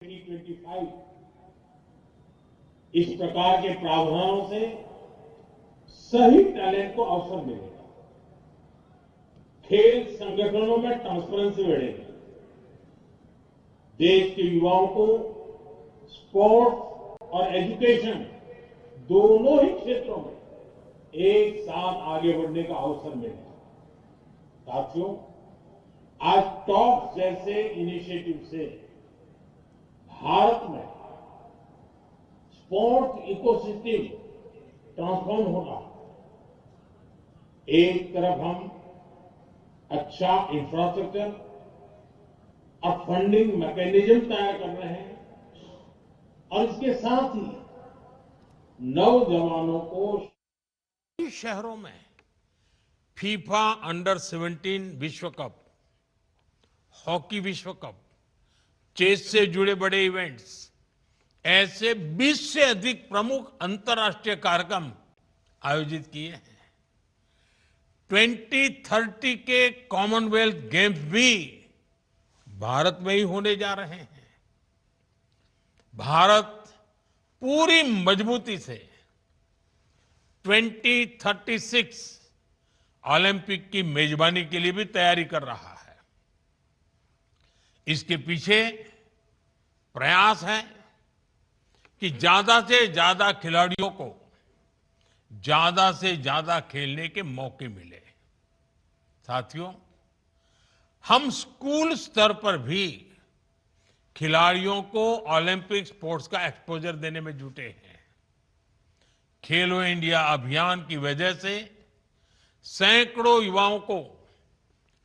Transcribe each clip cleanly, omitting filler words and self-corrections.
2025 इस प्रकार के प्रावधानों से सही टैलेंट को अवसर मिलेगा, खेल संगठनों में ट्रांसपेरेंसी बढ़ेगी, देश के युवाओं को स्पोर्ट्स और एजुकेशन दोनों ही क्षेत्रों में एक साथ आगे बढ़ने का अवसर मिलेगा। साथियों, आज टॉप जैसे इनिशिएटिव से भारत में स्पोर्ट्स इकोसिस्टम ट्रांसफॉर्म होगा। एक तरफ हम अच्छा इंफ्रास्ट्रक्चर और फंडिंग मैकेनिज्म तैयार कर रहे हैं और इसके साथ ही नौजवानों को शहरों में फीफा अंडर 17 विश्व कप, हॉकी विश्व कप, चेस से जुड़े बड़े इवेंट्स, ऐसे 20 से अधिक प्रमुख अंतर्राष्ट्रीय कार्यक्रम आयोजित किए हैं। 2030 के कॉमनवेल्थ गेम्स भी भारत में ही होने जा रहे हैं। भारत पूरी मजबूती से 2036 ओलंपिक की मेजबानी के लिए भी तैयारी कर रहा है। इसके पीछे प्रयास है कि ज्यादा से ज्यादा खिलाड़ियों को ज्यादा से ज्यादा खेलने के मौके मिले। साथियों, हम स्कूल स्तर पर भी खिलाड़ियों को ओलंपिक स्पोर्ट्स का एक्सपोजर देने में जुटे हैं। खेलो इंडिया अभियान की वजह से सैकड़ों युवाओं को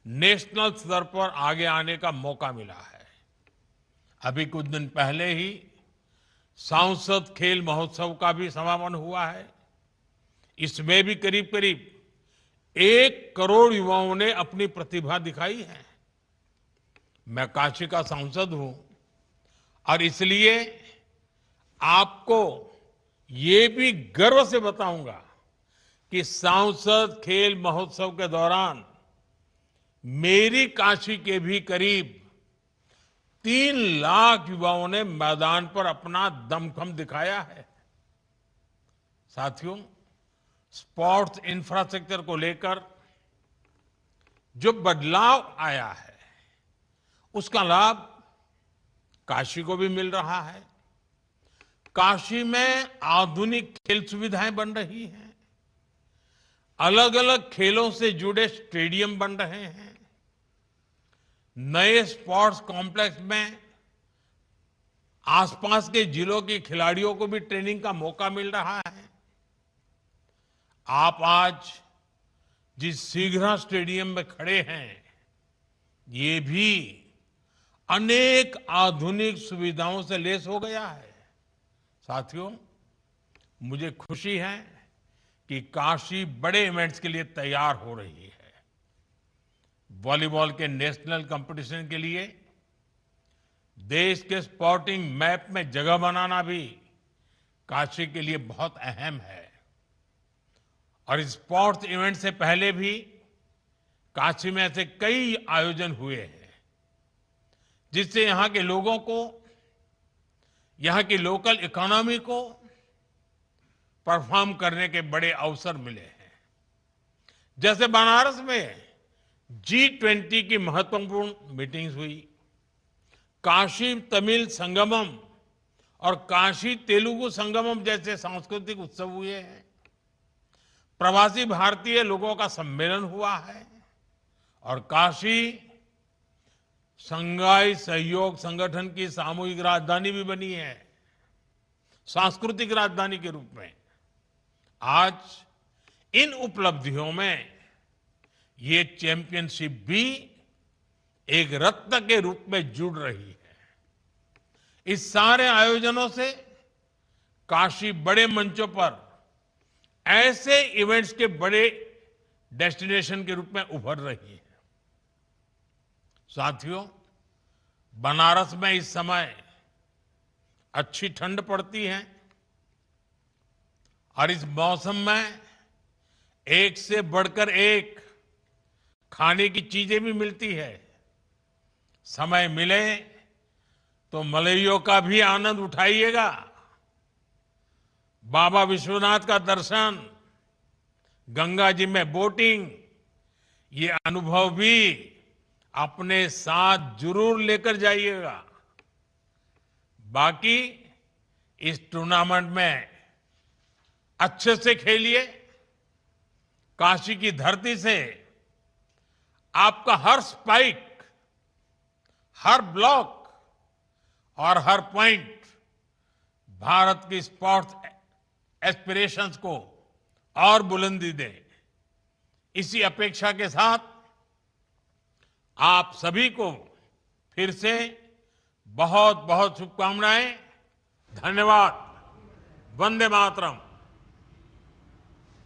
नेशनल स्तर पर आगे आने का मौका मिला है। अभी कुछ दिन पहले ही सांसद खेल महोत्सव का भी समापन हुआ है। इसमें भी करीब करीब 1 करोड़ युवाओं ने अपनी प्रतिभा दिखाई है। मैं काशी का सांसद हूं और इसलिए आपको ये भी गर्व से बताऊंगा कि सांसद खेल महोत्सव के दौरान मेरी काशी के भी करीब 3 लाख युवाओं ने मैदान पर अपना दमखम दिखाया है। साथियों, स्पोर्ट्स इंफ्रास्ट्रक्चर को लेकर जो बदलाव आया है, उसका लाभ काशी को भी मिल रहा है। काशी में आधुनिक खेल सुविधाएं बन रही हैं, अलग अलग खेलों से जुड़े स्टेडियम बन रहे हैं, नए स्पोर्ट्स कॉम्प्लेक्स में आसपास के जिलों के खिलाड़ियों को भी ट्रेनिंग का मौका मिल रहा है। आप आज जिस सीघरा स्टेडियम में खड़े हैं, ये भी अनेक आधुनिक सुविधाओं से लैस हो गया है। साथियों, मुझे खुशी है कि काशी बड़े इवेंट्स के लिए तैयार हो रही है। वॉलीबॉल के नेशनल कंपटीशन के लिए देश के स्पोर्टिंग मैप में जगह बनाना भी काशी के लिए बहुत अहम है। और इस स्पोर्ट्स इवेंट से पहले भी काशी में ऐसे कई आयोजन हुए हैं, जिससे यहां के लोगों को, यहां की लोकल इकोनॉमी को परफॉर्म करने के बड़े अवसर मिले हैं। जैसे बनारस में G20 की महत्वपूर्ण मीटिंग्स हुई, काशी तमिल संगमम और काशी तेलुगु संगमम जैसे सांस्कृतिक उत्सव हुए हैं, प्रवासी भारतीय लोगों का सम्मेलन हुआ है और काशी शंघाई सहयोग संगठन की सामूहिक राजधानी भी बनी है, सांस्कृतिक राजधानी के रूप में। आज इन उपलब्धियों में ये चैंपियनशिप भी एक रत्न के रूप में जुड़ रही है। इस सारे आयोजनों से काशी बड़े मंचों पर ऐसे इवेंट्स के बड़े डेस्टिनेशन के रूप में उभर रही है। साथियों, बनारस में इस समय अच्छी ठंड पड़ती है और इस मौसम में एक से बढ़कर एक खाने की चीजें भी मिलती है। समय मिले तो मलइयों का भी आनंद उठाइएगा। बाबा विश्वनाथ का दर्शन, गंगा जी में बोटिंग, ये अनुभव भी अपने साथ जरूर लेकर जाइएगा। बाकी इस टूर्नामेंट में अच्छे से खेलिए। काशी की धरती से आपका हर स्पाइक, हर ब्लॉक और हर पॉइंट भारत की स्पोर्ट्स एस्पिरेशंस को और बुलंदी दे। इसी अपेक्षा के साथ आप सभी को फिर से बहुत बहुत शुभकामनाएं। धन्यवाद। वंदे मातरम।